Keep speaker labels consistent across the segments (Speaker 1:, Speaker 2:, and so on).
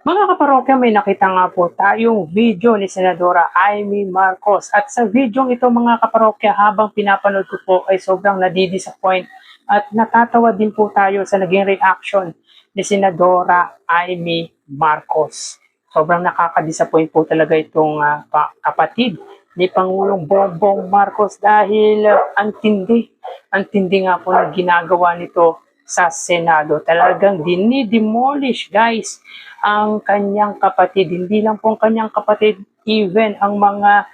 Speaker 1: Mga kaparokya, may nakita nga po tayong video ni Senadora Amy Marcos. At sa video ito mga kaparokya, habang pinapanood ko po ay sobrang nadidisappoint at natatawa din po tayo sa naging reaction ni Senadora Amy Marcos. Sobrang nakaka-disappoint po talaga itong kapatid ni Pangulong Bongbong Marcos dahil ang tindi nga po na ginagawa nito sa Senado. Talagang dinidemolish, guys, ang kanyang kapatid. Hindi lang po ang kanyang kapatid, even ang mga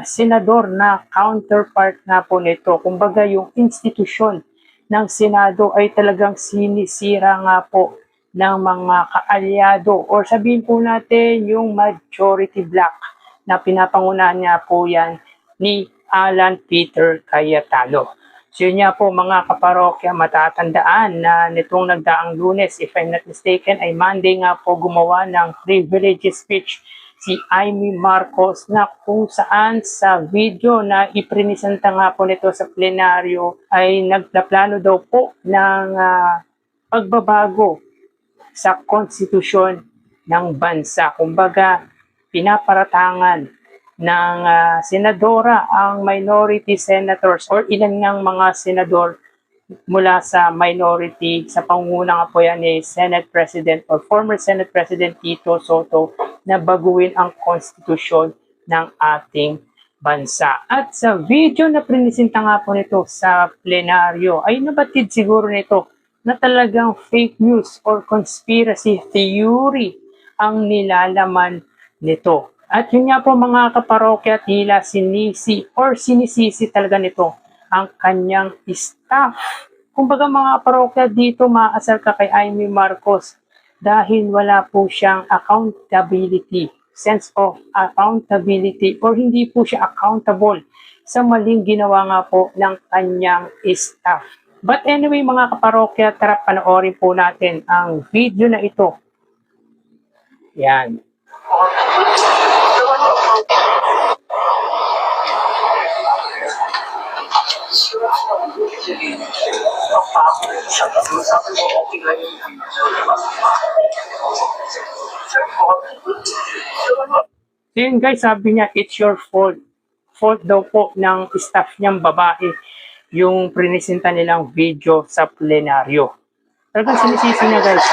Speaker 1: senador na counterpart na po nito. Kumbaga yung institusyon ng Senado ay talagang sinisira nga po ng mga kaalyado or sabihin po natin yung majority bloc na pinapangunahan niya po yan ni Alan Peter Cayetano. So yun nga po mga kaparokya, matatandaan na nitong nagdaang Lunes, if I'm not mistaken, ay Monday nga po gumawa ng privilege speech si Amy Marcos na kung saan sa video na iprinisenta nga po nito sa plenaryo ay nagplano daw po ng pagbabago sa konstitusyon ng bansa. Kumbaga, pinaparatangan ng senadora ang minority senators or ilan ngang mga senador mula sa minority sa pangunguna nga po yan ni Senate President or former Senate President Tito Soto na baguhin ang konstitusyon ng ating bansa. At sa video na prinisinta nga po nito sa plenaryo ay nabatid siguro nito na talagang fake news or conspiracy theory ang nilalaman nito. At yun nga po mga kaparokya, tila sinisisi talaga nito ang kanyang staff. Kumbaga mga kaparokya, dito maasar ka kay Amy Marcos dahil wala po siyang accountability, sense of accountability or hindi po siya accountable sa maling ginawa nga po ng kanyang staff. But anyway mga kaparokya, tara panoorin po natin ang video na ito. Yan. So yun guys, sabi niya, it's your fault. Fault daw po ng staff niyang babae yung prinisinta nilang video sa plenaryo. Talagang sinisisi niya guys.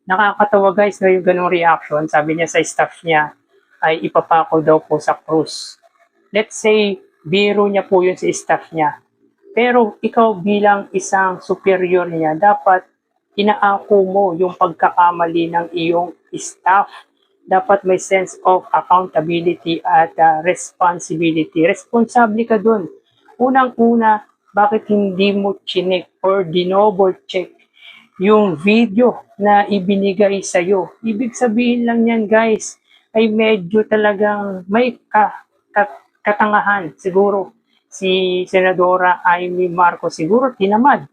Speaker 1: Nakakatawa guys na yung ganung reaction. Sabi niya sa staff niya ay ipapako daw po sa krus. Let's say, biro niya po yun sa staff niya. Pero ikaw bilang isang superior niya, dapat inaako mo yung pagkakamali ng iyong staff. Dapat may sense of accountability at responsibility. Responsable ka dun. Unang-una, bakit hindi mo chinek or dinoble check yung video na ibinigay sa'yo? Ibig sabihin lang yan guys, ay medyo talagang may katangahan siguro si Senadora Amy Marcos, siguro tinamad,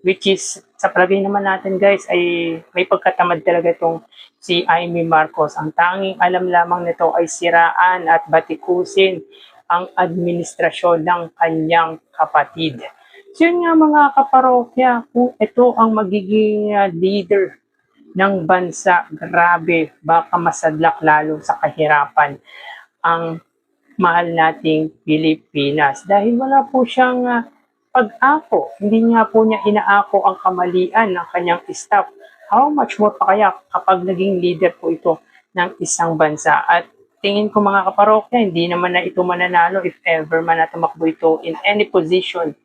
Speaker 1: which is sa palagay naman natin guys ay may pagkatamad talaga itong si Amy Marcos. Ang tanging alam lamang nito ay siraan at batikusin ang administrasyon ng kanyang kapatid. So yun nga mga kaparokya, kung ito ang magiging leader ng bansa, grabe, baka masadlak lalo sa kahirapan ang mahal nating Pilipinas. Dahil wala po siyang pag-ako, hindi nga po niya inaako ang kamalian ng kanyang staff. How much more pa kaya kapag naging leader po ito ng isang bansa? At tingin ko mga kaparokya, hindi naman na ito mananalo if ever man na tumakbo ito in any position.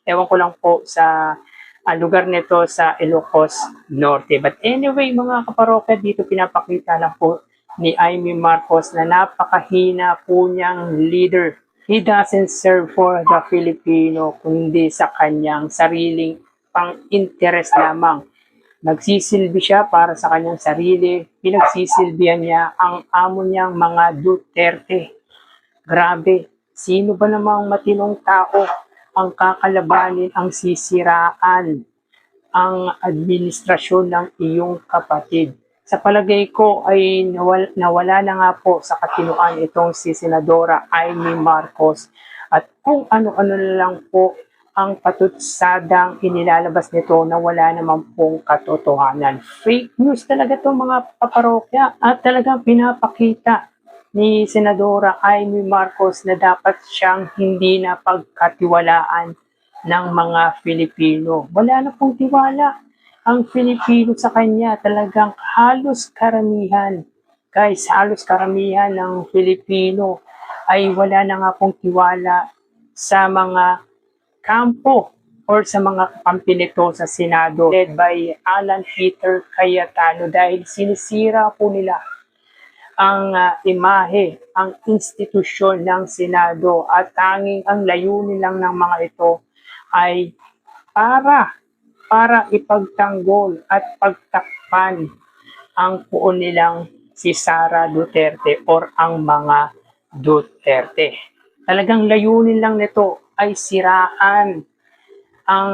Speaker 1: Ewan ko lang po sa lugar nito sa Ilocos Norte. But anyway mga kaparokya, dito pinapakita lang po ni Amy Marcos na napakahina po niyang leader. He doesn't serve for the Filipino kundi sa kanyang sariling pang-interest lamang. Nagsisilbi siya para sa kanyang sarili. Pinagsisilbihan niya ang amo niyang mga Duterte. Grabe, sino ba namang matinong tao ang kakalabanin, ang sisiraan ang administrasyon ng iyong kapatid? Sa palagay ko ay nawala na nga po sa katinuan itong si Senadora Amy Marcos at kung ano-ano na lang po ang patutsadang inilalabas nito na wala naman pong katotohanan. Fake news talaga itong mga paparokya at talagang pinapakita ni Senadora Amy Marcos na dapat siyang hindi na pagkatiwalaan ng mga Filipino. Wala na pong tiwala ang Filipino sa kanya, talagang halos karamihan. Guys, halos karamihan ng Filipino ay wala na nga pong tiwala sa mga kampo or sa mga kakampi nito sa Senado led by Alan Peter Cayetano dahil sinisira po nila ang imahe, ang institusyon ng Senado at tanging ang layunin lang ng mga ito ay para ipagtanggol at pagtakpan ang puon nilang si Sara Duterte or ang mga Duterte. Talagang layunin lang nito ay siraan ang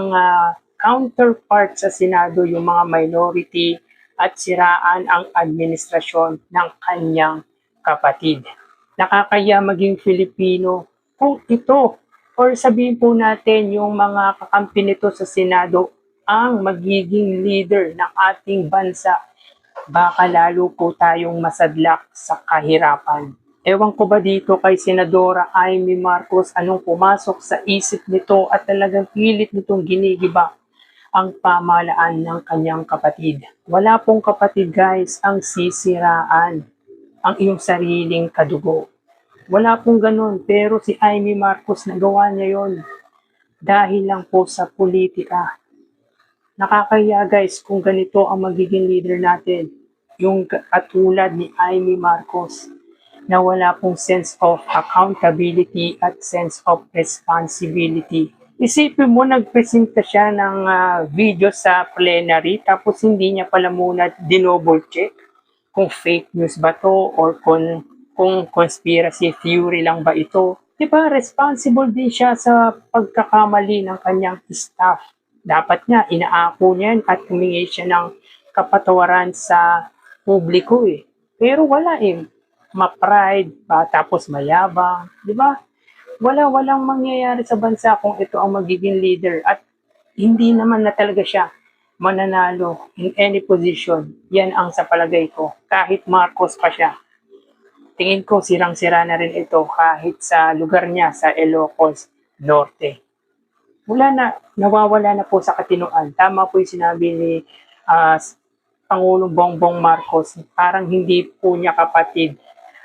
Speaker 1: counterpart sa Senado, yung mga minority, at siraan ang administrasyon ng kanyang kapatid. Nakakaya maging Filipino kung ito or sabihin po natin yung mga kakampi nito sa Senado ang magiging leader ng ating bansa, baka lalo po tayong masadlak sa kahirapan. Ewan ko ba dito kay Senadora Amy Marcos anong pumasok sa isip nito at talagang pilit nitong ginigiba ang pamahalaan ng kanyang kapatid. Wala pong kapatid guys ang sisiraan ang iyong sariling kadugo. Wala pong ganun, pero si Amy Marcos nagawa niya yon dahil lang po sa politika. Nakakaya guys kung ganito ang magiging leader natin, yung katulad ni Amy Marcos na wala pong sense of accountability at sense of responsibility. Isipin mo, nagpresenta siya ng video sa plenary tapos hindi niya pala muna dinouble check kung fake news ba to or kung conspiracy theory lang ba ito. Diba, responsible din siya sa pagkakamali ng kanyang staff. Dapat nga, inaako niya at humingi siya ng kapatawaran sa publiko eh. Pero wala eh. Ma-pride, tapos mayabang. Di ba? Walang mangyayari sa bansa kung ito ang magiging leader. At hindi naman na talaga siya mananalo in any position. Yan ang sa palagay ko. Kahit Marcos pa siya. Tingin ko sirang-sira na rin ito kahit sa lugar niya sa Ilocos Norte. Nawawala na po sa katinuan. Tama po yung sinabi ni Pangulong Bongbong Marcos. Parang hindi po niya kapatid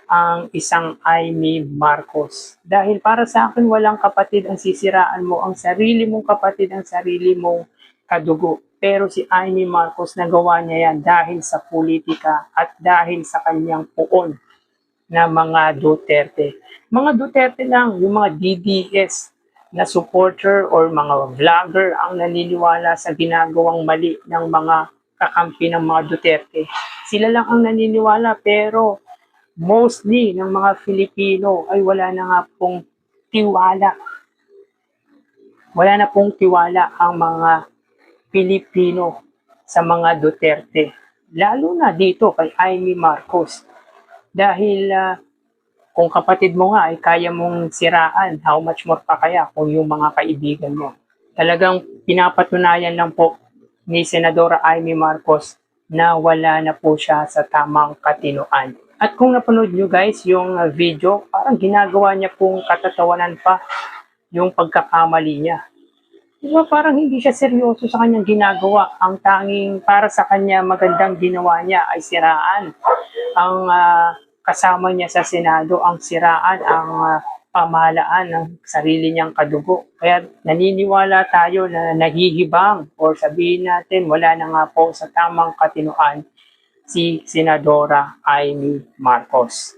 Speaker 1: ang isang Amy Marcos. Dahil para sa akin, walang kapatid ang sisiraan mo. Ang sarili mong kapatid, ang sarili mong kadugo. Pero si Amy Marcos, nagawa niya yan dahil sa politika at dahil sa kanyang puon na mga Duterte. Mga Duterte lang, yung mga DDS na supporter or mga vlogger ang naniniwala sa ginagawang mali ng mga kakampi ng mga Duterte. Sila lang ang naniniwala pero mostly ng mga Filipino ay wala na nga pong tiwala. Wala na pong tiwala ang mga Pilipino sa mga Duterte. Lalo na dito kay Amy Marcos. Dahil kung kapatid mo nga ay kaya mong siraan, how much more pa kaya kung yung mga kaibigan mo. Talagang pinapatunayan lang po ni Senadora Amy Marcos na wala na po siya sa tamang katinuan. At kung napanood nyo guys yung video, parang ginagawa niya pong katatawanan pa yung pagkakamali niya. Diba parang hindi siya seryoso sa kanyang ginagawa. Ang tanging para sa kanya magandang ginawa niya ay siraan ang kasama niya sa Senado, ang siraan ang pamahalaan ng sarili niyang kadugo. Kaya naniniwala tayo na nahihibang or sabihin natin wala na nga po sa tamang katinuan si Senadora Amy Marcos.